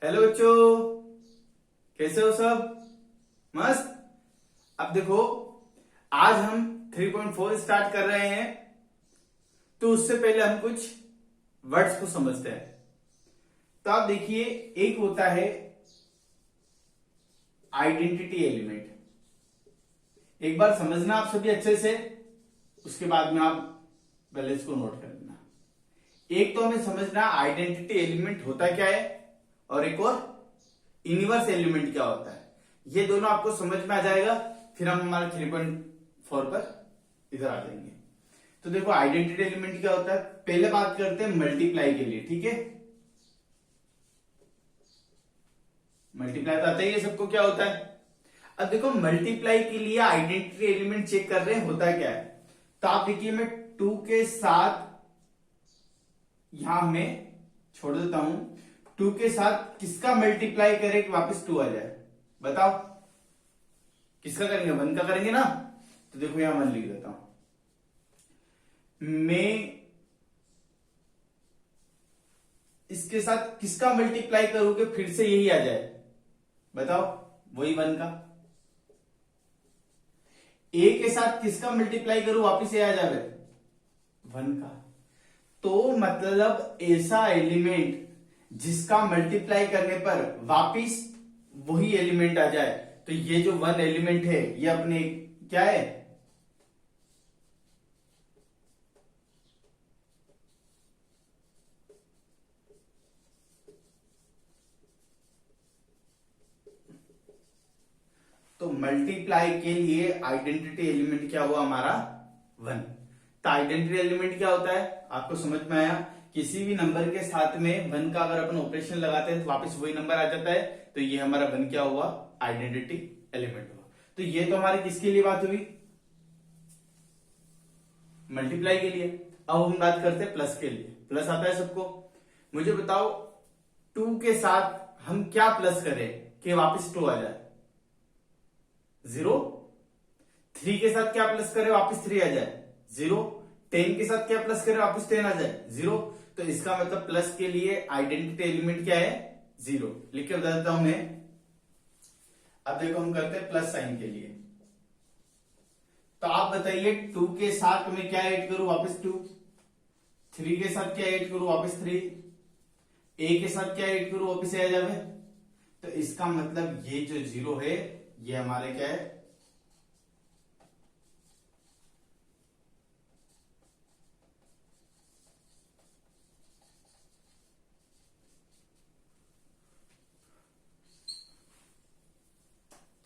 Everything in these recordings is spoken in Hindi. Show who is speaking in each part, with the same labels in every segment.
Speaker 1: हेलो बच्चों, कैसे हो सब? मस्त। अब देखो, आज हम 3.4 स्टार्ट कर रहे हैं, तो उससे पहले हम कुछ वर्ड्स को समझते हैं। तो आप देखिए, एक होता है आइडेंटिटी एलिमेंट। एक बार समझना आप सभी अच्छे से, उसके बाद में आप पहले इसको नोट कर लेना। एक तो हमें समझना आइडेंटिटी एलिमेंट होता क्या है, और एक और इनवर्स एलिमेंट क्या होता है। ये दोनों आपको समझ में आ जाएगा, फिर हम हमारे 3.4 पर इधर आ जाएंगे। तो देखो, आइडेंटिटी एलिमेंट क्या होता है, पहले बात करते हैं मल्टीप्लाई के लिए। ठीक है, मल्टीप्लाई तो आता ही है सबको, क्या होता है। अब देखो, मल्टीप्लाई के लिए आइडेंटिटी एलिमेंट चेक कर रहे हैं, होता क्या है। तो आप देखिए, मैं 2 के साथ यहां में छोड़ देता हूं। 2 के साथ किसका मल्टीप्लाई करें कि वापस 2 आ जाए? बताओ, किसका करेंगे? 1 का करेंगे ना। तो देखो, यहां 1 लिख देता हूं। मैं इसके साथ किसका मल्टीप्लाई करूं कि फिर से यही आ जाए? बताओ, वही 1 का। ए के साथ किसका मल्टीप्लाई करूं वापिस ये आ जाए? 1 का। तो मतलब ऐसा एलिमेंट जिसका मल्टीप्लाई करने पर वापिस वही एलिमेंट आ जाए, तो ये जो 1 एलिमेंट है ये अपने क्या है? तो मल्टीप्लाई के लिए आइडेंटिटी एलिमेंट क्या हुआ हमारा? 1। तो आइडेंटिटी एलिमेंट क्या होता है आपको समझ में आया? किसी भी नंबर के साथ में 1 का अगर अपन ऑपरेशन लगाते हैं तो वापस वही नंबर आ जाता है। तो ये हमारा 1 क्या हुआ? आइडेंटिटी एलिमेंट हुआ। तो ये तो हमारे किसके लिए बात हुई? मल्टीप्लाई के लिए। अब हम बात करते हैं प्लस के लिए। प्लस आता है सबको। मुझे बताओ, 2 के साथ हम क्या प्लस करें कि वापस 2 आ जाए? 0। 3 के साथ क्या प्लस करें वापस 3 आ जाए? 0। 10 के साथ क्या प्लस करें वापस 10 आ जाए? 0। तो इसका मतलब प्लस के लिए आइडेंटिटी एलिमेंट क्या है? 0। लिख के बता देता हूं मैं। अब देखो, हम करते हैं प्लस साइन के लिए। तो आप बताइए, 2 के साथ मैं क्या ऐड करूं वापस 2? 3 के साथ क्या ऐड करूं वापस 3? ए के साथ क्या ऐड करूं वापस आ जाए? तो इसका मतलब ये जो 0 है ये हमारे क्या है?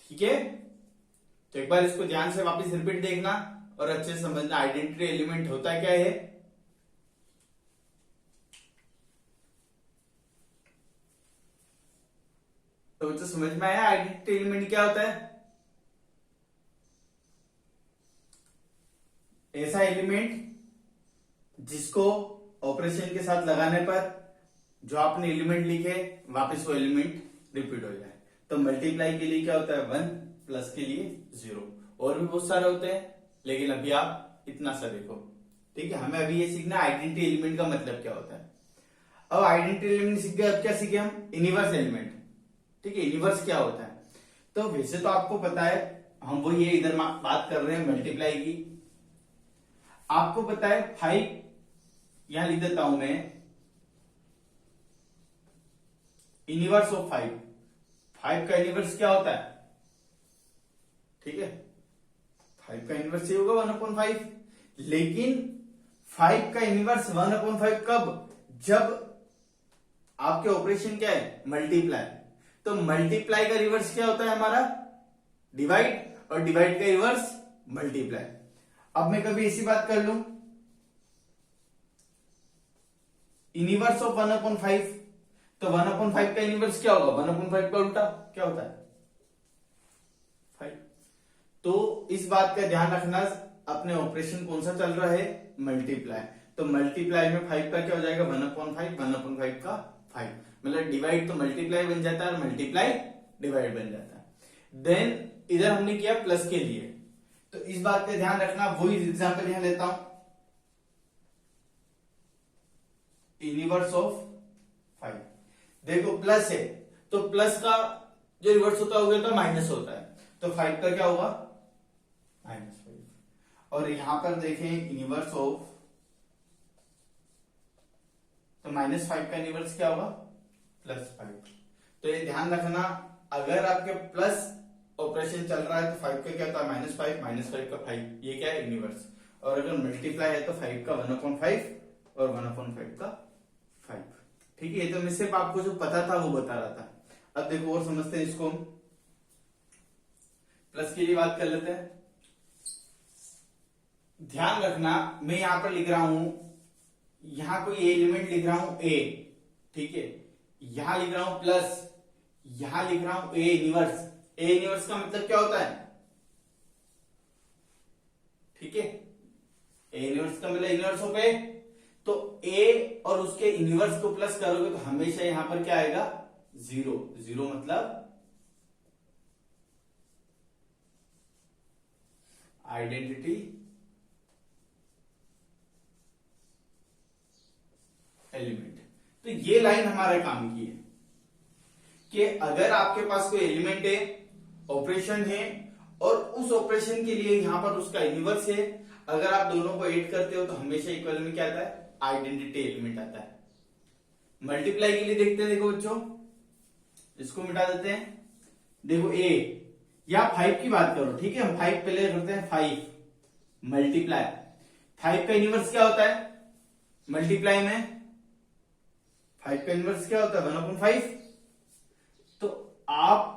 Speaker 1: ठीक है। तो एक बार इसको ध्यान से वापस रिपीट देखना और अच्छे से समझना आइडेंटिटी एलिमेंट होता क्या है। तो बच्चों, समझ में आया आइडेंटिटी एलिमेंट क्या होता है? ऐसा एलिमेंट जिसको ऑपरेशन के साथ लगाने पर जो आपने एलिमेंट लिखे वापस वो एलिमेंट रिपीट हो जाए। तो मल्टीप्लाई के लिए क्या होता है? 1। प्लस के लिए 0। और भी बहुत सारे होते हैं, लेकिन अभी आप इतना सा देखो। ठीक है, हमें अभी ये सीखना आइडेंटिटी एलिमेंट का मतलब क्या होता है। अब आइडेंटिटी एलिमेंट सीख गए, अब क्या सीखे हम? Inverse element. ठीक है, इनवर्स क्या होता है? तो वैसे तो आपको पता है, हम वो ये इधर बात कर रहे हैं मल्टीप्लाई की। आपको पता है 5, यहां लिख देता हूं मैं, इनवर्स ऑफ 5। 5 का इनवर्स क्या होता है? ठीक है, 5 का इनवर्स ये होगा 1/5। लेकिन 5 का इनवर्स 1/5 कब? जब आपके ऑपरेशन क्या है? मल्टीप्लाई। तो मल्टीप्लाई का रिवर्स क्या होता है हमारा? डिवाइड। और डिवाइड का रिवर्स मल्टीप्लाई। अब मैं कभी ऐसी बात कर लूं, इनवर्स ऑफ 1/5, तो 1/5 का इनवर्स क्या होगा? 1/5 का उल्टा क्या होता है? 5। तो इस बात का ध्यान रखना, अपने ऑपरेशन कौन सा चल रहा है? मल्टीप्लाई। तो मल्टीप्लाई में 5 का क्या हो जाएगा? 1/5। 1/5 का 5, मतलब डिवाइड तो मल्टीप्लाई बन जाता है और मल्टीप्लाई डिवाइड बन जाता है। देन इधर हमने किया प्लस के लिए, तो इस बात का ध्यान रखना। वही एग्जांपल यहां लेता हूं, इनवर्स ऑफ 5। देखो, प्लस है तो प्लस का जो रिवर्स होता है वो होता है माइनस होता है, तो 5 का क्या होगा -5। और यहां पर देखें इनवर्स ऑफ, तो -5 का इनवर्स क्या होगा +5। तो ये ध्यान रखना, अगर आपके प्लस ऑपरेशन चल रहा है तो 5 का क्या होता है -5, -5 का 5, ये क्या है इनवर्स। और अगर मल्टीप्लाई है तो 5 का 1/5 और 1/5 का 5। ठीक है, ये तो मैं सिर्फ आपको जो पता था वो बता रहा था। अब देखो और समझते हैं इसको, हम प्लस के लिए बात कर लेते हैं। ध्यान रखना, मैं यहां पर लिख रहा हूं, यहां कोई एलिमेंट लिख रहा हूं ए, ठीक है, यहां लिख रहा हूं प्लस, यहां लिख रहा हूं ए इनवर्स। ए इनवर्स का मतलब क्या होता है, ठीक है, ए इनवर्स का मतलब इनवर्स ऑफ ए। तो ए और उसके इनवर्स को प्लस करोगे तो हमेशा यहां पर क्या आएगा 0। 0 मतलब आइडेंटिटी एलिमेंट। तो ये लाइन हमारे काम की है कि अगर आपके पास कोई एलिमेंट है, ऑपरेशन है, और उस ऑपरेशन के लिए यहां पर उसका इनवर्स है, अगर आप दोनों को ऐड करते हो तो हमेशा इक्वल में क्या आता है आइडेंटिटी एलिमेंट आता है। मल्टीप्लाई के लिए देखते हैं, देखो बच्चों इसको मिटा देते हैं। देखो ए या 5 की बात करो, ठीक है, हम 5 पहले करते हैं। 5 मल्टीप्लाई 5 का इनवर्स क्या होता है मल्टीप्लाई में, 5 का इनवर्स क्या होता है 1/5। तो आप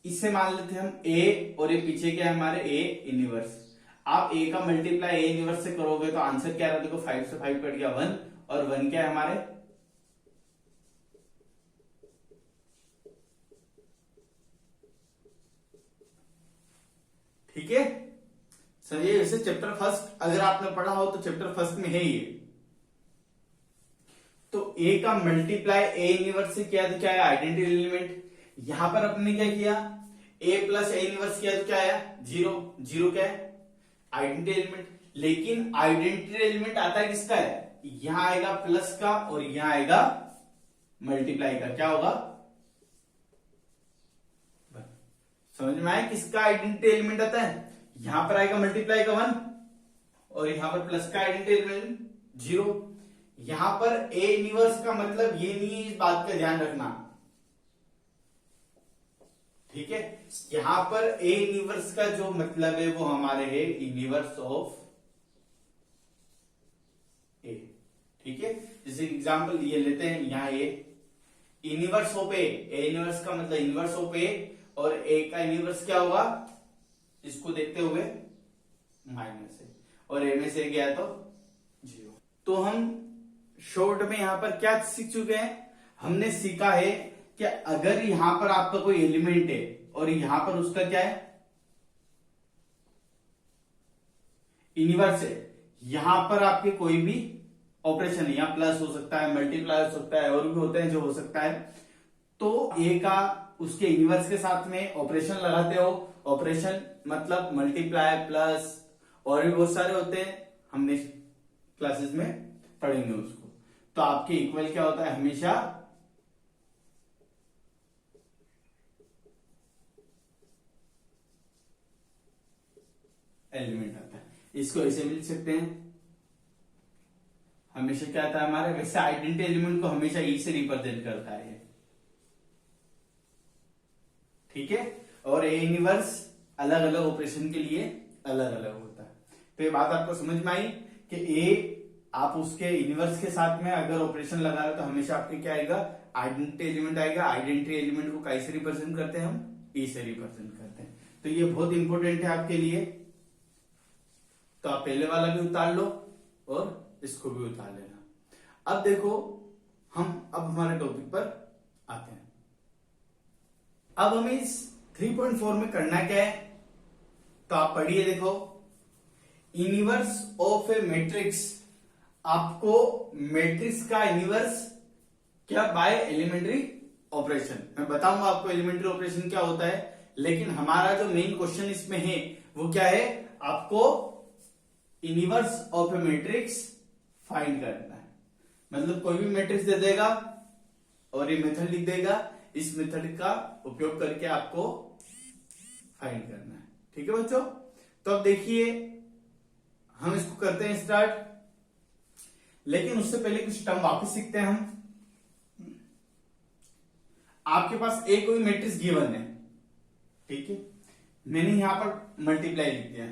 Speaker 1: इससे मान लेते हैं हम ए, और ये पीछे क्या है हमारे ए इनवर्स। आप ए का मल्टीप्लाई ए इनवर्स से करोगे तो आंसर क्या रहा, देखो 5 से 5 कट गया 1, और 1 क्या है हमारे, ठीक है। सर ये वैसे चैप्टर फर्स्ट अगर आपने पढ़ा हो तो चैप्टर फर्स्ट में है ये। तो ए का मल्टीप्लाई ए इनवर्स से किया तो क्या है आइडेंटिटी एलिमेंट। यहां पर अपने क्या किया, ए प्लस ए इनवर्स किया तो क्या आया 0। 0 क्या है आइडेंटिटी एलिमेंट। लेकिन आइडेंटिटी एलिमेंट आता है किसका है, यहां आएगा प्लस का और यहां आएगा मल्टीप्लाई का, क्या होगा समझ में आया किसका आइडेंटिटी एलिमेंट आता है। यहां पर आएगा मल्टीप्लाई का 1 और यहां पर प्लस का आइडेंटिटी एलिमेंट 0। यहां पर ए इनवर्स का मतलब ये नहीं है, इस बात का ध्यान रखना, ठीक है। यहां पर ए इनवर्स का जो मतलब है वो हमारे है इनवर्स ऑफ ए, ठीक है। जैसे एग्जांपल ये लेते हैं, यहां A inverse of A inverse का मतलब इनवर्स ऑफ ए, और ए का इनवर्स क्या होगा इसको देखते हुए माइनस है, और ए में से गया तो 0। तो हम शॉर्ट में यहां पर क्या सीख चुके हैं, हमने सीखा है कि अगर यहां पर आपका कोई एलिमेंट है और यहां पर उसका क्या है इनवर्स है, यहां पर आपके कोई भी ऑपरेशन है, यहां प्लस हो सकता है, मल्टीप्लाई हो सकता है, और भी होते हैं जो हो सकता है, तो ए का उसके इनवर्स के साथ में ऑपरेशन लगाते हो। ऑपरेशन मतलब मल्टीप्लाई प्लस और भी बहुत सारे होते हैं, हमने क्लासेस में पढ़ेंगे उसको। तो आपके इक्वल क्या होता है हमेशा एलिमेंट आता है। इसको ऐसे भी लिख सकते हैं, हमेशा क्या आता है हमारे, वैसे आइडेंटिटी एलिमेंट को हमेशा ई से रिप्रेजेंट करता है, ठीक है। और ए इनवर्स अलग अलग ऑपरेशन के लिए अलग अलग होता है। तो ये बात आपको समझ में आई कि ए आप उसके इनवर्स के साथ में अगर ऑपरेशन लगा रहे हो तो हमेशा आपके क्या आएगा आइडेंटिटी एलिमेंट आएगा। आइडेंटिटी एलिमेंट को कैसे रिप्रेजेंट करते हैं हम, ई से रिप्रेजेंट करते हैं। तो ये बहुत इंपॉर्टेंट है आपके लिए। तो आप पहले वाला भी उतार लो और इसको भी उतार लेना। अब देखो हम अब हमारे टॉपिक पर आते हैं। अब हमें इस 3.4 में करना क्या है, तो आप पढ़िए, देखो इनवर्स ऑफ ए मैट्रिक्स, आपको मैट्रिक्स का इनवर्स क्या बाय एलिमेंट्री ऑपरेशन। मैं बताऊंगा आपको एलिमेंट्री ऑपरेशन क्या होता है, लेकिन हमारा जो मेन क्वेश्चन इसमें है वो क्या है, आपको inverse of A matrix find करना है। मतलब कोई भी मैट्रिक्स दे देगा और ये मेथड लिख देगा इस मेथड का उपयोग करके आपको फाइंड करना है। ठीक है बच्चों, तो अब देखिए हम इसको करते हैं स्टार्ट, लेकिन उससे पहले कुछ टर्म वापस सीखते हैं हम। आपके पास एक कोई मैट्रिक्स गिवन है, ठीक है, मैंने यहां पर मल्टीप्लाई लिख दिया,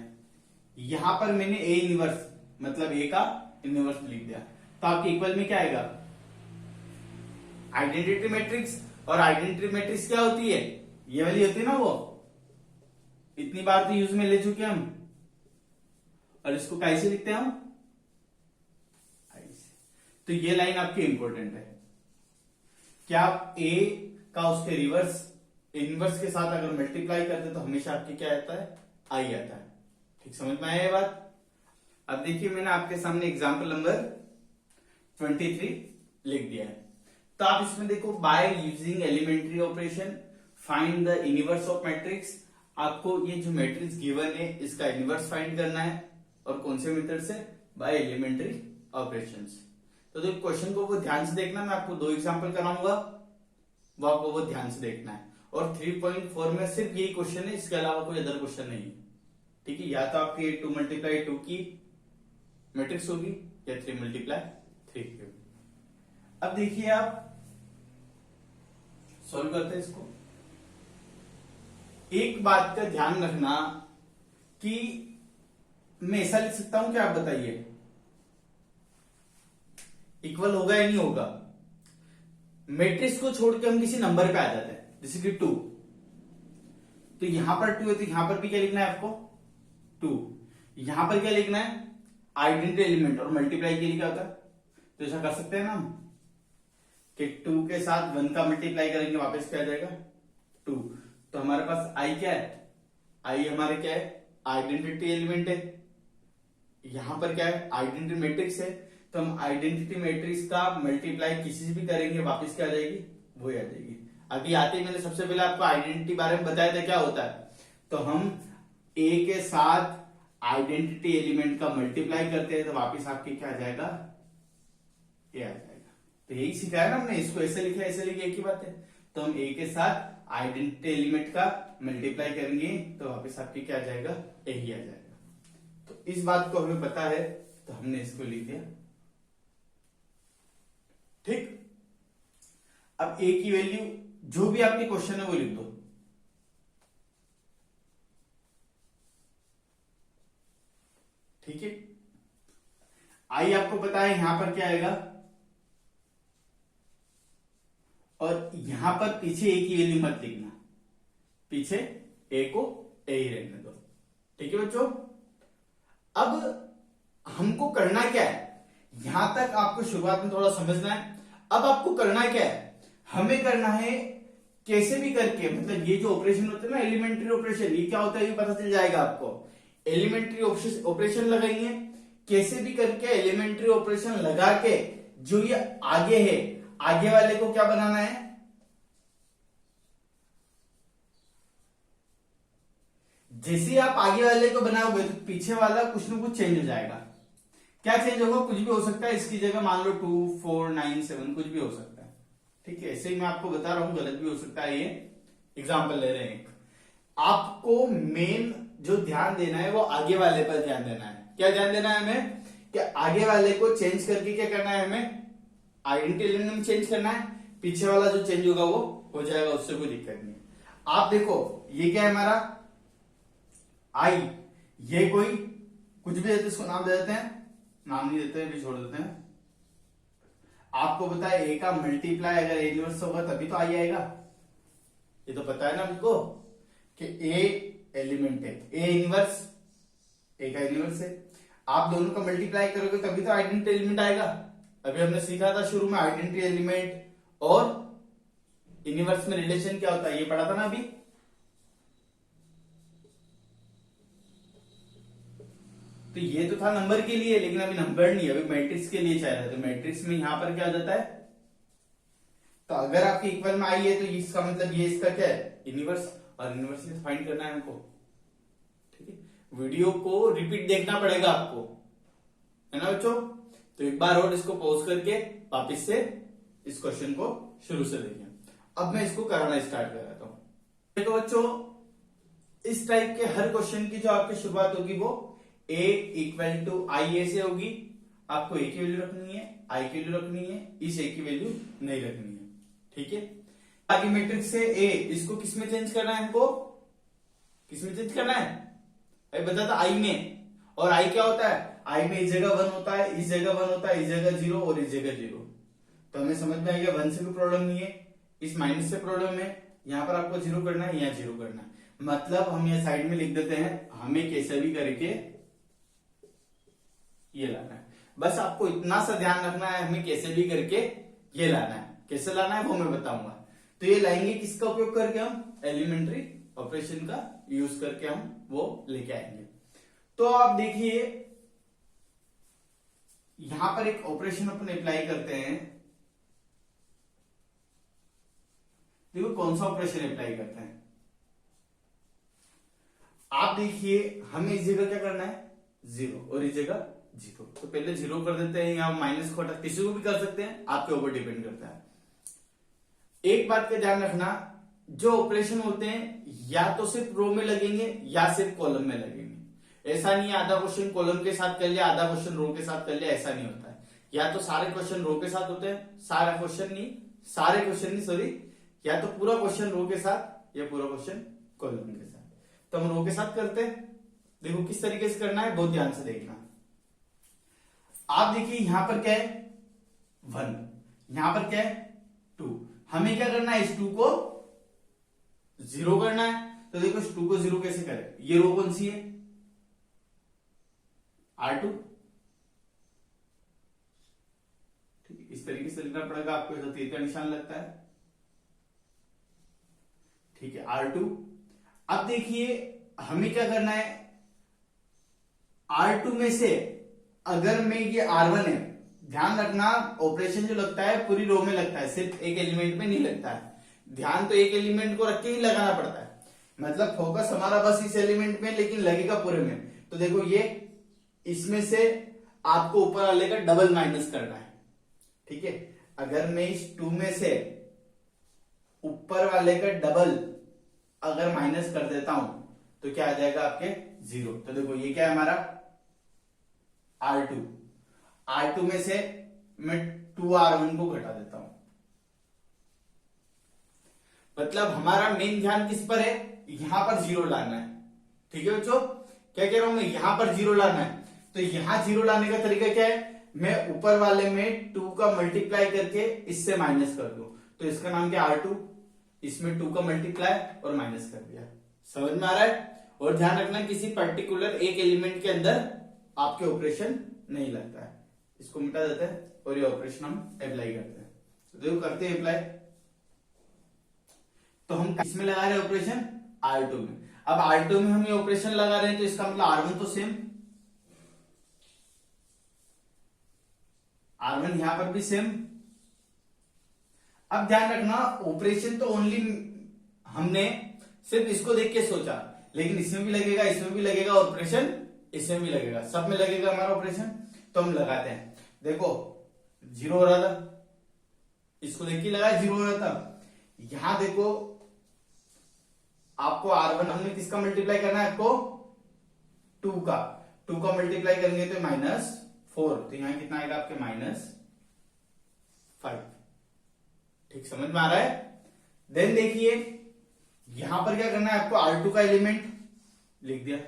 Speaker 1: यहां पर मैंने ए इनवर्स मतलब ए का इनवर्स लिख दिया, तो आपके इक्वल में क्या आएगा, आइडेंटिटी मैट्रिक्स। और आइडेंटिटी मैट्रिक्स क्या होती है, ये वाली होती है ना, वो इतनी बार तो यूज में ले चुके हम। और इसको कैसे लिखते हैं हम, ऐसे। तो ये लाइन आपकी इंपॉर्टेंट है, क्या आप ए का उसके रिवर्स इनवर्स के साथ अगर मल्टीप्लाई करते तो हमेशा आपकी क्या आता है, आई आता है। ठीक, समझ में आया ये बात। अब देखिए मैंने आपके सामने एग्जाम्पल नंबर 23 लिख दिया है, तो आप इसमें देखो, by using elementary operation find the inverse of matrix. आपको ये जो मैट्रिक्स गिवन है इसका इनवर्स फाइंड करना है, और कौन से मेथड से, बाय एलिमेंट्री ऑपरेशंस। तो क्वेश्चन को वो ध्यान से देखना, मैं आपको 2 एग्जांपल कराऊंगा, वो आपको वो ध्यान से देखना है। और 3.4 में सिर्फ यही क्वेश्चन है, इसके अलावा कोई अदर क्वेश्चन नहीं है। ठीक है, या तो आपकी 2 × 2 की मैट्रिक्स होगी या 3 × 3 की होगी। अब देखिए आप सॉल्व करते हैं इसको। एक बात का ध्यान रखना कि मैं ऐसा लिख सकता हूं क्या, आप बताइए, इक्वल होगा या नहीं होगा। मैट्रिक्स को छोड़ के हम किसी नंबर पे आ जाते हैं, जैसे कि 2, तो यहां पर 2 है तो यहां पर भी क्या लिखना है आपको, 2। यहां पर क्या लिखना है, आइडेंटिटी एलिमेंट, और मल्टीप्लाई के लिए क्या होता है, तो ऐसा कर सकते हैं ना हम कि 2 के साथ 1 का मल्टीप्लाई करेंगे, वापस क्या आ जाएगा 2। तो हमारे पास आई क्या है, आई हमारे क्या है, आइडेंटिटी एलिमेंट है। यहां पर क्या है, आइडेंटिटी मैट्रिक्स है, तो हम आइडेंटिटी मैट्रिक्स का मल्टीप्लाई किसी से भी करेंगे, वापस क्या आ जाएगी, वो आ जाएगी। अभी आते ही मैंने सबसे पहले आपको आइडेंटिटी बारे में बताया था क्या होता है, तो हम ए के साथ आइडेंटिटी एलिमेंट का मल्टीप्लाई करते हैं तो वापस आपके क्या आ जाएगा, ये आ जाएगा। तो यही सिखाया ना हमने, इसको ऐसे लिखा ऐसे लिखे, एक ही बात है। तो हम ए के साथ आइडेंटिटी एलिमेंट का मल्टीप्लाई करेंगे तो वापस आपके क्या आ जाएगा, यही आ जाएगा। तो इस बात को हमें पता है तो हमने इसको लिख दिया। ठीक, अब ए की वैल्यू जो भी आपके क्वेश्चन है वो लिख दो। ठीक है, आई आपको पता है यहां पर क्या आएगा, और यहां पर पीछे ए की वैल्यू मत लिखना, पीछे ए को ए ही रहने दो। ठीक है बच्चों, अब हमको करना क्या है, यहां तक आपको शुरुआत में थोड़ा समझना है। अब आपको करना क्या है, हमें करना है कैसे भी करके, मतलब ये जो ऑपरेशन होते हैं ना एलिमेंट्री ऑपरेशन, ये क्या होता है ये पता चल जाएगा आपको। एलिमेंट्री ऑपरेशन लगाएंगे, कैसे भी करके एलिमेंट्री ऑपरेशन लगा के जो ये आगे है, आगे वाले को क्या बनाना है, जैसे आप आगे वाले को बनाओगे तो पीछे वाला कुछ ना कुछ चेंज हो जाएगा। क्या चेंज होगा, कुछ भी हो सकता है, इसकी जगह मान लो 2, 4, 9, 7 कुछ भी हो सकता है। ठीक है, ऐसे ही मैं आपको बता रहा हूं, गलत भी हो सकता है, ये एग्जाम्पल ले रहे हैं। आपको मेन जो ध्यान देना है वो आगे वाले पर ध्यान देना है। क्या ध्यान देना है हमें, कि आगे वाले को चेंज करके क्या करना है, हमें आइडेंटिटी एलिमेंट में चेंज करना है, पीछे वाला जो चेंज होगा वो हो जाएगा, उससे कोई दिक्कत नहीं। आप देखो ये क्या है हमारा आई, ये कोई कुछ भी देते इसको नाम दे देते हैं, नाम नहीं देते भी छोड़ देते हैं। आपको पता है ए का मल्टीप्लाई अगर ए इनवर्स होगा तभी तो आई आएगा, ये तो पता है ना हमको कि ए एलिमेंट है, ए इनवर्स, ए का इनवर्स है। आप दोनों का मल्टीप्लाई करोगे तभी तो आइडेंटिटी एलिमेंट आएगा। अभी हमने सीखा था शुरू में आइडेंटिटी एलिमेंट और इनवर्स में रिलेशन क्या होता है, ये पढ़ा था ना अभी। तो ये तो था नंबर के लिए, लेकिन अभी नंबर नहीं, अभी मैट्रिक्स के लिए चाह रहे थे। तो मैट्रिक्स में यहां पर क्या हो जाता है, तो अगर आपके इक्वल में आई है तो इसका मतलब ये इसका क्या है, इनवर्स, और इनवर्स से फाइंड करना है हमको। ठीक है, वीडियो को रिपीट देखना पड़ेगा आपको, है ना बच्चों। तो एक बार और इसको पॉज करके वापस से इस क्वेश्चन को शुरू से देखें। अब मैं इसको कराना स्टार्ट कराता हूं। देखो बच्चों, इस टाइप के हर क्वेश्चन की जो आपकी शुरुआत होगी वो a इक्वल टू आई ए से होगी। आपको a की वैल्यू रखनी है, i की वैल्यू रखनी है, इस a की वैल्यू नहीं रखनी है। ठीक है, आगे मैट्रिक्स से a इसको किसमें चेंज करना है, हमको किसमें चेंज करना है, अभी बता था i में। और i क्या होता है, i में इस जगह 1 होता है, इस जगह 1 होता है, इस जगह 0 और इस जगह 0। तो हमें समझ में आ गया 1 से भी प्रॉब्लम नहीं है, इस माइनस से प्रॉब्लम है। यहां पर आपको 0 करना है, यहाँ 0 करना है। मतलब हम ये साइड में लिख देते हैं, हमें कैसे भी करके ये लाना है। बस आपको इतना सा ध्यान रखना है, हमें कैसे भी करके ये लाना है। कैसे लाना है वो मैं बताऊंगा। तो ये लाएंगे किसका उपयोग करके, हम एलिमेंट्री ऑपरेशन का यूज करके हम वो लेके आएंगे। तो आप देखिए यहां पर एक ऑपरेशन अपन अप्लाई करते हैं। देखो कौन सा ऑपरेशन अप्लाई करते हैं, आप देखिए हमें इस जगह क्या करना है 0 और इस जगह 0। तो पहले 0 कर देते हैं, यहां माइनस को हटा, किसी को भी कर सकते हैं, आपके ऊपर डिपेंड करता है। एक बात का ध्यान रखना, जो ऑपरेशन होते हैं या तो सिर्फ रो में लगेंगे या सिर्फ कॉलम में लगेंगे। ऐसा नहीं है आधा क्वेश्चन कॉलम के साथ कर लिया, आधा क्वेश्चन रो के साथ कर लिया, ऐसा नहीं होता है। या तो सारे क्वेश्चन रो के साथ होते हैं, सारे क्वेश्चन नहीं सॉरी, या तो पूरा क्वेश्चन रो के साथ या पूरा क्वेश्चन कॉलम के साथ। तो हम रो के साथ करते हैं। देखो किस तरीके से करना है, बहुत ध्यान से देखना। आप देखिए यहां पर क्या है 1, यहां पर क्या है 2। हमें क्या करना है, इस 2 को 0 करना है। तो देखो इस 2 को 0 कैसे करें, ये रो कौन सी है R2। ठीक है, इस तरीके से लिखना पड़ेगा आपको, जो तीर का निशान लगता है। ठीक है R2। अब देखिए हमें क्या करना है, R2 में से अगर मैं ये R1 है, ध्यान रखना ऑपरेशन जो लगता है पूरी रो में लगता है, सिर्फ एक एलिमेंट में नहीं लगता है। ध्यान तो एक एलिमेंट को रख के ही लगाना पड़ता है, मतलब फोकस हमारा बस इस एलिमेंट में, लेकिन लगेगा पूरे में। तो देखो ये इसमें से आपको ऊपर वाले का डबल माइनस करना है। ठीक है, अगर मैं इस 2 में से ऊपर वाले का डबल अगर माइनस कर देता हूं तो क्या आ जाएगा आपके 0। तो देखो ये क्या है हमारा R2 में से मैं 2R1 को घटा देता हूं। मतलब हमारा मेन ध्यान किस पर है, यहां पर 0 लाना है। ठीक है बच्चों, क्या कह रहा हूं मैं, यहां पर 0 लाना है। तो यहां 0 लाने का तरीका क्या है, मैं ऊपर वाले में 2 का मल्टीप्लाई करके इससे माइनस कर दूं। तो इसका नाम क्या R2, इसमें 2 का मल्टीप्लाई और माइनस कर दिया। समझ में आ रहा है। और ध्यान रखना किसी पर्टिकुलर एक एलिमेंट के अंदर आपके ऑपरेशन नहीं लगता है, इसको मिटा देते हैं और ये ऑपरेशन हम अप्लाई करते हैं। तो देखो करते हैं अप्लाई। तो हम किसमें लगा रहे हैं ऑपरेशन, R2 में। अब R2 में हम ये ऑपरेशन लगा रहे हैं तो इसका मतलब R1 तो सेम, R1 यहां पर भी सेम। अब ध्यान रखना ऑपरेशन तो ओनली हमने सिर्फ इसको देख के सोचा, लेकिन इसमें भी लगेगा, इसमें भी लगेगा, ऑपरेशन इसमें भी लगेगा, सब में लगेगा हमारा ऑपरेशन। तो हम लगाते हैं। देखो 0 हो रहा था, इसको देख के लगाया 0 हो रहा था। यहां देखो आपको R1 हमने किसका मल्टीप्लाई करना है, आपको 2 का मल्टीप्लाई करेंगे तो -4। तो यहां कितना आएगा आपके -5। ठीक समझ में आ रहा है। देन देखिए यहां पर क्या करना है आपको, R2 का एलिमेंट लिख दिया,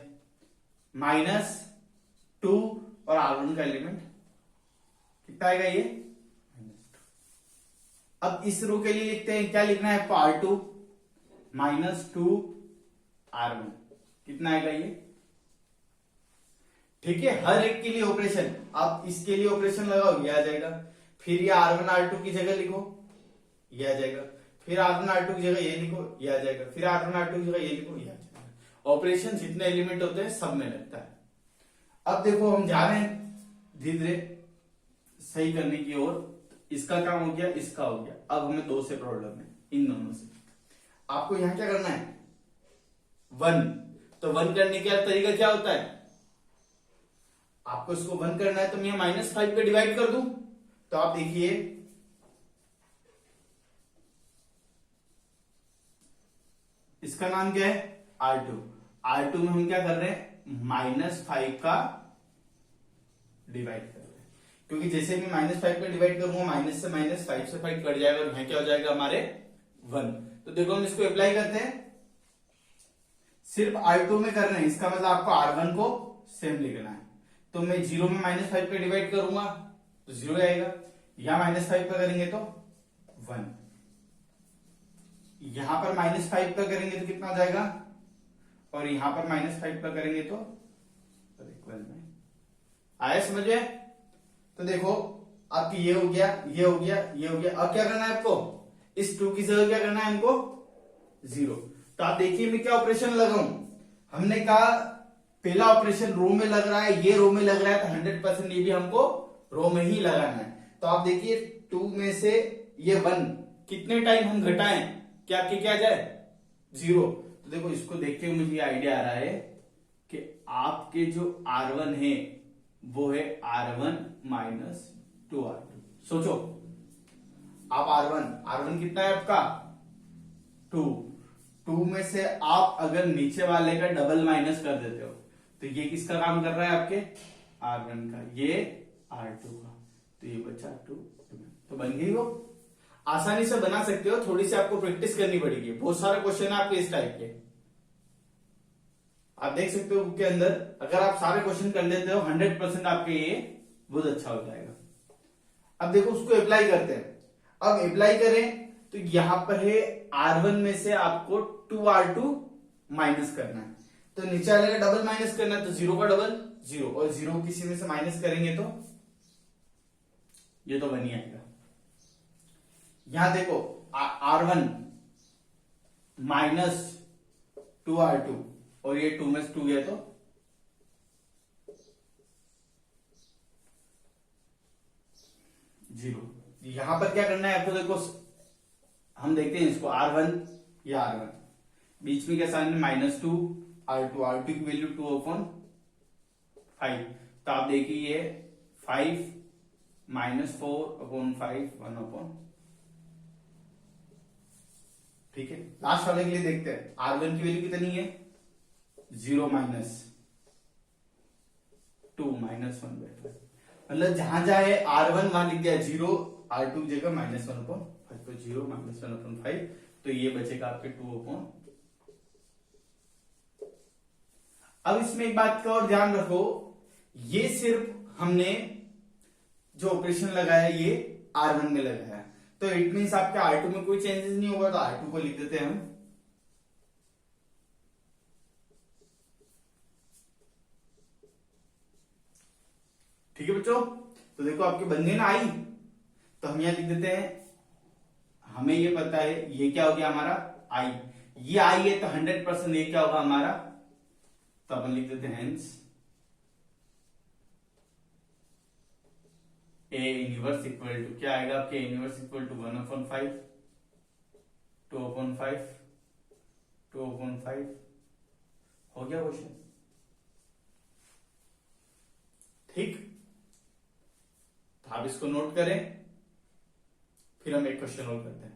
Speaker 1: -2 और R1 का एलिमेंट कितना आएगा ये -2। अब इस रो के लिए लिखते हैं, क्या लिखना है आपको, R2 -2 R1 कितना आएगा ये। ठीक है, हर एक के लिए ऑपरेशन, आप इसके लिए ऑपरेशन लगाओ ये आ जाएगा। फिर ये R1 R2 की जगह लिखो ये आ जाएगा, फिर R1 R2 की जगह ये लिखो ये आ जाएगा, फिर R1 R2 की जगह ये लिखो ये आ जाएगा। ऑपरेशन जितने एलिमेंट होते हैं सब में लगता है। अब देखो हम जा रहे हैं धीरे धीरे सही करने की ओर। इसका काम हो गया, इसका हो गया। अब हमें 2 से प्रॉब्लम है, इन दोनों से। आपको यहां क्या करना है 1। तो 1 करने का तरीका क्या होता है, आपको इसको 1 करना है तो मैं -5 पे डिवाइड कर दूं। तो आप देखिए इसका नाम क्या है R2। R2 में हम क्या कर रहे हैं -5 का डिवाइड कर रहे हैं, क्योंकि जैसे मैं -5 का डिवाइड करूंगा माइनस से माइनस 5 से 5 कट जाएगा और यहाँ क्या हो जाएगा हमारे 1। तो देखो हम इसको अप्लाई करते हैं, सिर्फ R2 में कर रहे हैं, इसका मतलब आपको R1 को सेम लिखना है। तो मैं 0 में -5 पे डिवाइड करूंगा तो 0 आएगा, यहां -5 पे करेंगे तो 1, यहां पर -5 पे करेंगे तो कितना हो जाएगा, और यहां पर -5 पे करेंगे तो इक्वल में आया, समझ में। तो देखो आपकी ये हो गया, ये हो गया, ये हो गया। अब क्या करना है आपको, इस 2 की जगह क्या करना है हमको 0। तो आप देखिए मैं क्या ऑपरेशन लगाऊं, हमने कहा पहला ऑपरेशन रो में लग रहा है, ये रो में लग रहा है, तो 100% ये भी हमको रो में ही लगाना है। तो आप देखिए 2 में से ये 1 कितने टाइम हम घटाएं, क्या क्या जाए 0। तो देखो इसको देख के मुझे आइडिया आ रहा है कि आपके जो R1 है वो है R1 माइनस 2R2। सोचो आप R1 कितना है आपका 2 में से आप अगर नीचे वाले का डबल माइनस कर देते हो तो ये किसका काम कर रहा है आपके R1 का, ये R2 का, तो ये बचा 2। तो बन गई वो, आसानी से बना सकते हो, थोड़ी सी आपको प्रैक्टिस करनी पड़ेगी। बहुत सारे क्वेश्चन है आपके इस टाइप के, आप देख सकते हो बुक के अंदर। अगर आप सारे क्वेश्चन कर लेते हो 100% आपके ये बहुत अच्छा हो जाएगा। अब देखो उसको अप्लाई करते हैं। अब अप्लाई करें तो यहां पर है R1 में से आपको 2R2 माइनस करना है, तो नीचे वाले का डबल माइनस करना है, तो 0 का डबल 0, और 0 किसी में से माइनस करेंगे तो ये तो बन ही आएगा। यहां देखो R1 माइनस 2R2 और ये 2 में से 2 गया तो 0। यहां पर क्या करना है आपको, देखो हम देखते हैं इसको R1 या R1 बीच में क्या साइन है -2 R2 की वैल्यू 2/5। तो आप देखिए ये 5 -4/5 1/, ठीक है। लास्ट वाले के लिए देखते हैं R1 की वैल्यू कितनी है 0 माइनस 2 -1/5, मतलब जहां जहां है R1 वहां लिख दिया 0, R2 की जगह -1/5, तो 0 -1/5, तो ये बचेगा आपके 2/। अब इसमें एक बात का और ध्यान रखो, ये सिर्फ हमने जो ऑपरेशन लगाया ये R1 में लगाया, तो इट मीन्स आपके R2 में कोई चेंजेस नहीं होगा, तो R2 को लिख देते हैं हम। ठीक है बच्चों, तो देखो आपके बन गए ना आई, तो हम यहां लिख देते हैं, हमें ये पता है ये क्या हो गया हमारा आई, ये आई है तो 100% ये क्या होगा हमारा, तो अपन लिख देते हैं hence A inverse equal to क्या आएगा आपके इनवर्स इक्वल टू 1/5 2/5 2/5। हो गया क्वेश्चन, ठीक। तो आप इसको नोट करें, फिर हम एक क्वेश्चन और करते हैं।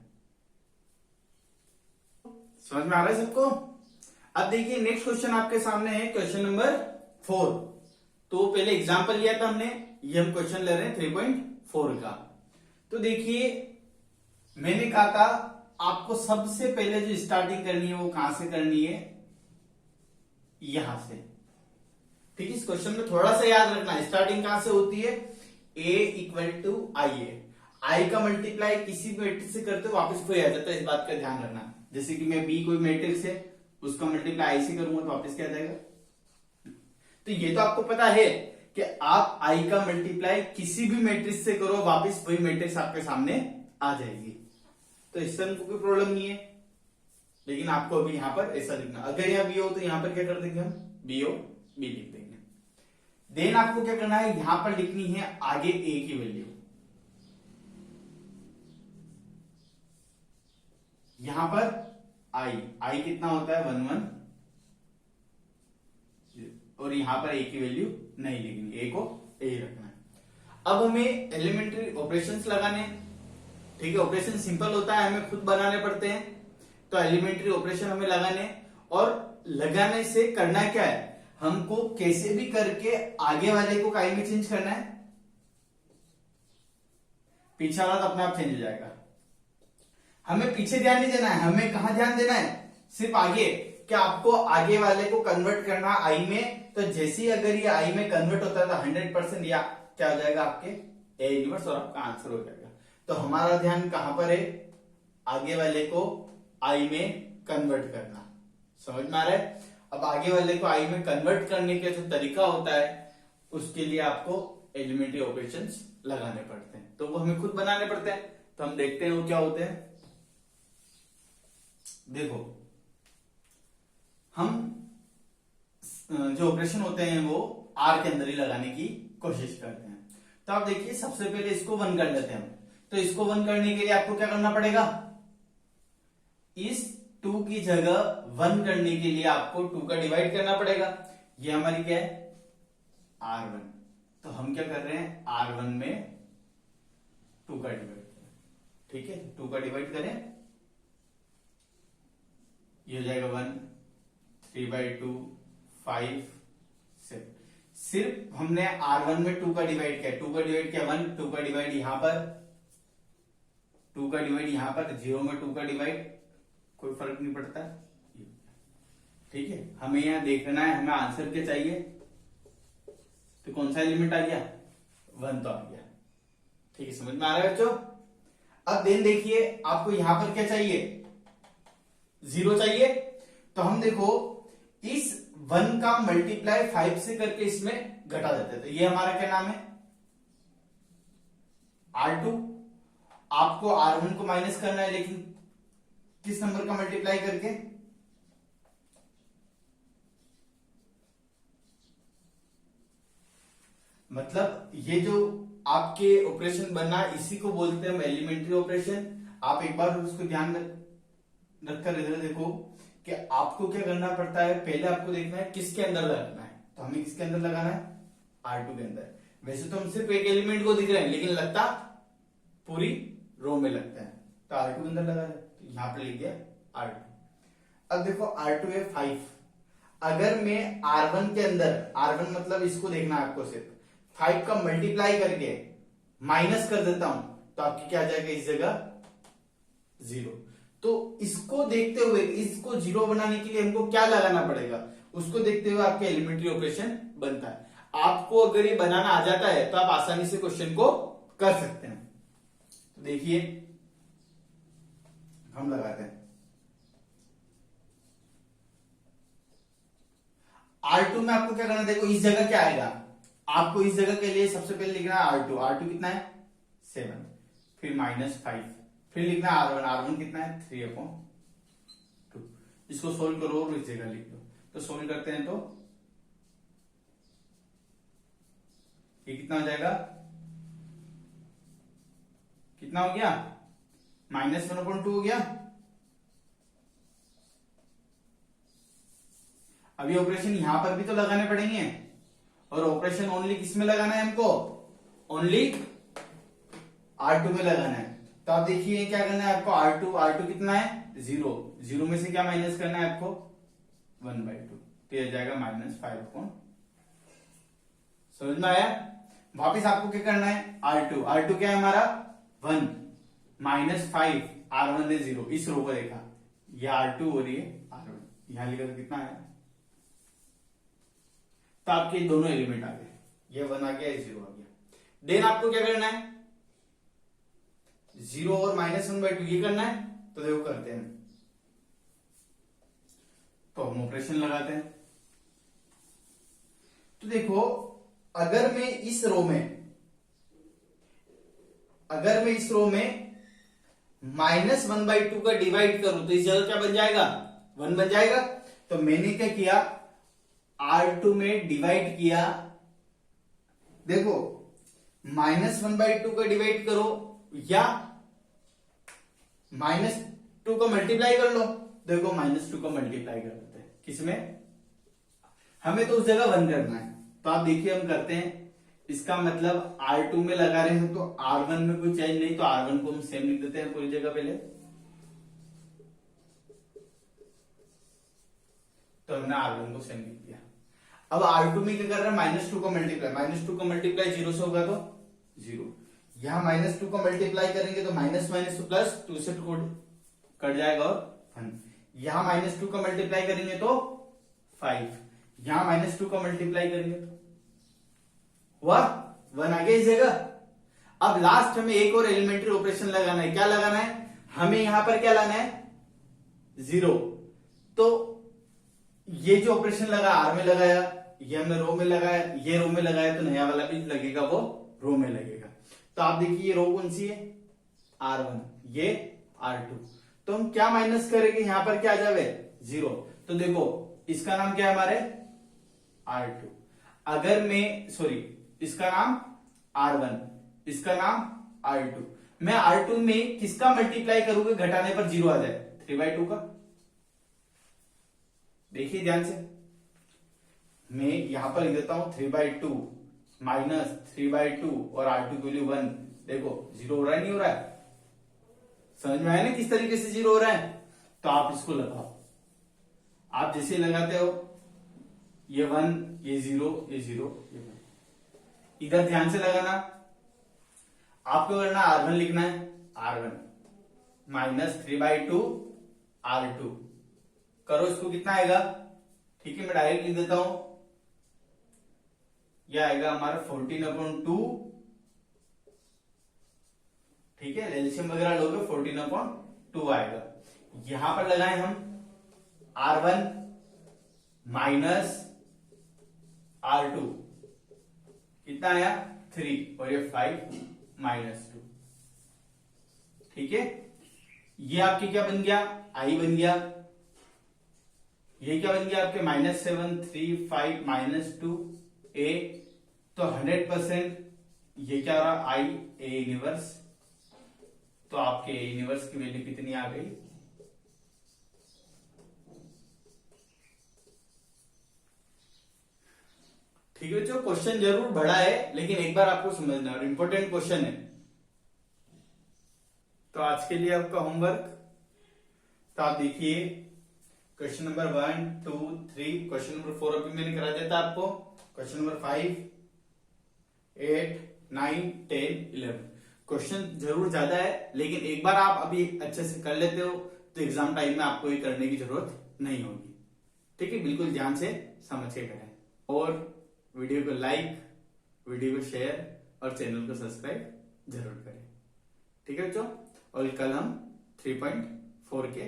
Speaker 1: समझ में आ रहा है सबको। अब देखिए नेक्स्ट क्वेश्चन आपके सामने है क्वेश्चन नंबर 4। तो पहले एग्जांपल लिया था हमने, ये हम क्वेश्चन ले रहे हैं 3.4 का। तो देखिए मैंने कहा था आपको सबसे पहले जो स्टार्टिंग करनी है वो कहां से करनी है, यहां से, ठीक है। इस क्वेश्चन में थोड़ा सा याद रखना है स्टार्टिंग कहां से होती है, A इक्वल टू आई है, आई का मल्टीप्लाई किसी भी मैट्रिक्स से करते हो वापस कोई आ जाता है, इस बात का ध्यान रखना। जैसे कि मैं बी कोई मैट्रिक्स है उसका मल्टीप्लाई आई से करूंगा तो वापस क्या आ जाएगा। तो ये तो आपको पता है कि आप आई का मल्टीप्लाई किसी भी मैट्रिक्स से करो वापस वही मैट्रिक्स आपके सामने आ जाएगी, तो इससे हमको कोई प्रॉब्लम नहीं है। लेकिन आपको अभी यहां पर ऐसा लिखना, अगर यहां बी हो तो यहां पर क्या कर देंगे हम बी ओ बी लिख देंगे। देन आपको क्या करना है, यहां पर लिखनी है आगे ए की वैल्यू, यहां पर आई कितना होता है 1 1, और यहां पर ए की वैल्यू नहीं लिखनी, ए को ए रखना है। अब हमें एलिमेंट्री ऑपरेशंस लगाने, ठीक है। ऑपरेशन सिंपल होता है, हमें खुद बनाने पड़ते हैं, तो एलिमेंट्री ऑपरेशन हमें लगाने, और लगाने से करना क्या है, हमको कैसे भी करके आगे वाले को काई में चेंज करना है, पीछे वाला तो अपने आप चेंज हो जाएगा। हमें पीछे ध्यान नहीं देना है, हमें कहां ध्यान देना है, सिर्फ आगे। क्या आपको आगे वाले को कन्वर्ट करना आई में, तो जैसे ही अगर ये आई में कन्वर्ट होता है तो 100% या क्या हो जाएगा आपके ए इनवर्स और आपका आंसर हो जाएगा। तो हमारा ध्यान कहां पर है, आगे वाले को आई में कन्वर्ट करना। समझ में आ रहा है। अब आगे वाले को आई में कन्वर्ट करने का जो तरीका होता है उसके लिए आपको एलिमेंट्री ऑपरेशंस लगाने पड़ते हैं, तो वो हमें खुद बनाने पड़ते हैं। तो हम देखते हैं वो क्या होते हैं। देखो, हम जो ऑपरेशन होते हैं वो आर के अंदर ही लगाने की कोशिश करते हैं। तो आप देखिए, सबसे पहले इसको 1 कर लेते हैं हम। तो इसको 1 करने के लिए आपको क्या करना पड़ेगा, इस 2 की जगह 1 करने के लिए आपको 2 का डिवाइड करना पड़ेगा। ये हमारी क्या है, R1। तो हम क्या कर रहे हैं, R1 में 2 का डिवाइड करें। ठीक है, 2 का डिवाइड करें, ये हो जाएगा 1, 3/2, 5, 7। सिर्फ हमने R1 में 2 का डिवाइड किया, 2 का डिवाइड किया 1, 2 का डिवाइड यहां पर, 2 का डिवाइड यहां पर, 0 में 2 का डिवाइड, कोई फर्क नहीं पड़ता। ठीक है, हमें यहां देखना है, हमें आंसर क्या चाहिए, तो कौन सा एलिमेंट आ गया, 1 तो आ गया। ठीक है, समझ में आ रहा है बच्चों। अब देन देखिए, आपको यहां पर क्या चाहिए, 0 चाहिए। तो हम देखो, इस 1 का मल्टीप्लाई 5 से करके इसमें घटा देते हैं। तो ये हमारा क्या नाम है, R2। आपको R1 को माइनस करना है, लेकिन किस नंबर का मल्टीप्लाई करके, मतलब ये जो आपके ऑपरेशन बनना, इसी को बोलते हैं हम एलिमेंट्री ऑपरेशन। आप एक बार उसको ध्यान रखकर इधर देखो कि आपको क्या करना पड़ता है, पहले आपको देखना है किसके अंदर लगाना है। तो हमें किसके अंदर लगाना है, R2 के अंदर। वैसे तो हम सिर्फ एक एलिमेंट को दिख रहे हैं, लेकिन लगता पूरी रो में लगता है। तो R2 के अंदर लगा है, तो यहां पर लिख दिया R2। अब देखो, R2 है 5। अगर मैं R1 के अंदर, R1 मतलब इसको देखना है आपको, सिर्फ 5 का मल्टीप्लाई करके माइनस कर देता हूं, तो आपकी क्या आ जाएगा इस जगह 0। तो इसको देखते हुए, इसको 0 बनाने के लिए हमको क्या लगाना पड़ेगा, उसको देखते हुए आपके एलिमेंट्री ऑपरेशन बनता है। आपको अगर ये बनाना आ जाता है तो आप आसानी से क्वेश्चन को कर सकते हैं। तो देखिए, हम लगाते हैं R2 में आपको क्या करना है, देखो इस जगह क्या आएगा, आपको इस जगह के लिए सबसे पहले लिखना है R2। R2 कितना है, 7, फिर -5, फिर लिखना है R1। R1 कितना है, 3/2। इसको सोल्व करो और इस जगह लिख दो। तो सोल्व करते हैं तो ये कितना हो जाएगा, कितना हो गया, -1/2 हो गया। अभी ऑपरेशन यहां पर भी तो लगाने पड़ेंगे, और ऑपरेशन ओनली किस में लगाना है हमको, ओनली R2 में लगाना है। तो आप देखिए क्या करना है आपको, R2 कितना है, 0। 0 में से क्या माइनस करना है आपको, 1/2। तो यह जाएगा -5। समझ में आया। वापिस आपको क्या करना है, R2 क्या है हमारा, 1, -5, R1 है 0। इस रो को देखा, ये R2 और ये R1, यहां लिखा तो कितना है, तो आपके दोनों एलिमेंट आ गए, ये 1 आ गया, 0 आ गया। देन आपको क्या करना है, 0 और -1/2 ये करना है। तो देखो करते हैं, तो हम ऑपरेशन लगाते हैं। तो देखो, अगर मैं इस रो में -1/2 का डिवाइड करूं, तो इस जगह क्या बन जाएगा, 1 बन जाएगा। तो मैंने क्या किया, R2 में डिवाइड किया। देखो, -1/2 का डिवाइड करो या -2 का मल्टीप्लाई कर लो। देखो, -2 का मल्टीप्लाई कर देते हैं, किसमें, हमें तो उस जगह 1 करना है। तो आप देखिए हम करते हैं, इसका मतलब R2 में लगा रहे हैं तो R1 में कोई चेंज नहीं, तो R1 को हम सेम लिख देते हैं पूरी जगह पहले। तो हमने R1 को सेम लिख दिया। अब R2 में क्या कर रहा है, -2 को मल्टीप्लाई, -2 को मल्टीप्लाई 0 से होगा तो 0, यहां -2 को मल्टीप्लाई करेंगे तो माइनस माइनस प्लस, 2 से 2 कट जाएगा और 1, यहां -2 को मल्टीप्लाई करेंगे तो 5, यहां -2 को मल्टीप्लाई करेंगे तो हुआ 1 आ गया इस जगह। अब लास्ट हमें एक और एलिमेंट्री ऑपरेशन लगाना है, क्या लगाना है, हमें यहां पर क्या लाना है, 0। तो ये जो ऑपरेशन लगा R में लगाया, ये हमने रो में लगाया, ये रो में लगाया, तो नया वाला भी लगेगा वो रो में लगेगा। तो आप देखिए ये रो कौन सी है, R1, ये R2, तो हम क्या माइनस करेंगे, यहां पर क्या आ जाए 0, तो देखो इसका नाम क्या है हमारे R2, अगर मैं सॉरी इसका नाम R1, इसका नाम R2, मैं R2 में किसका मल्टीप्लाई करूंगा घटाने पर 0 आ जाए, 3/2 का। देखिए ध्यान से, मैं यहां पर लिख देता हूं 3/2 माइनस 3/2 और R2 की वैल्यू 1, देखो 0 हो रहा है, नहीं हो रहा है, समझ में आया ना किस तरीके से 0 हो रहा है। तो आप इसको लगाओ, आप जैसे लगाते हो ये 1, ये 0, ये 0, ये 1, इधर ध्यान से लगाना, आपको करना R1 लिखना है, R1 माइनस 3/2 R2, करो इसको, कितना आएगा, ठीक है मैं डायरेक्ट लिख देता हूं, यह आएगा हमारा 14/2, ठीक है, एलसीएम वगैरह लोगे 14/2 आएगा। यहां पर लगाए हम R1 माइनस R2, कितना आया 3, और ये 5 -2, ठीक है, ये आपके क्या बन गया, I बन गया, ये क्या बन गया आपके -7 3 5 -2 A, तो 100% ये क्या रहा I A इनवर्स, तो आपके A इनवर्स की वैल्यू कितनी आ गई, ठीक है बच्चों, क्वेश्चन जरूर बड़ा है लेकिन एक बार आपको समझना है, इंपॉर्टेंट क्वेश्चन है। तो आज के लिए आपका होमवर्क, तो आप देखिए क्वेश्चन नंबर 1 2 3, क्वेश्चन नंबर 4 अभी मैंने करा दिया था आपको, क्वेश्चन नंबर 5 8 9 10 11, क्वेश्चन जरूर ज्यादा है लेकिन एक बार आप अभी अच्छे से कर लेते हो तो एग्जाम टाइम में आपको ये करने की जरूरत नहीं होगी, ठीक है, बिल्कुल ध्यान से समझ के करें, और वीडियो को लाइक, वीडियो को शेयर और चैनल को सब्सक्राइब जरूर करें, ठीक है बच्चों, और कल हम 3.4 के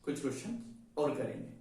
Speaker 1: कुछ क्वेश्चन और करेंगे।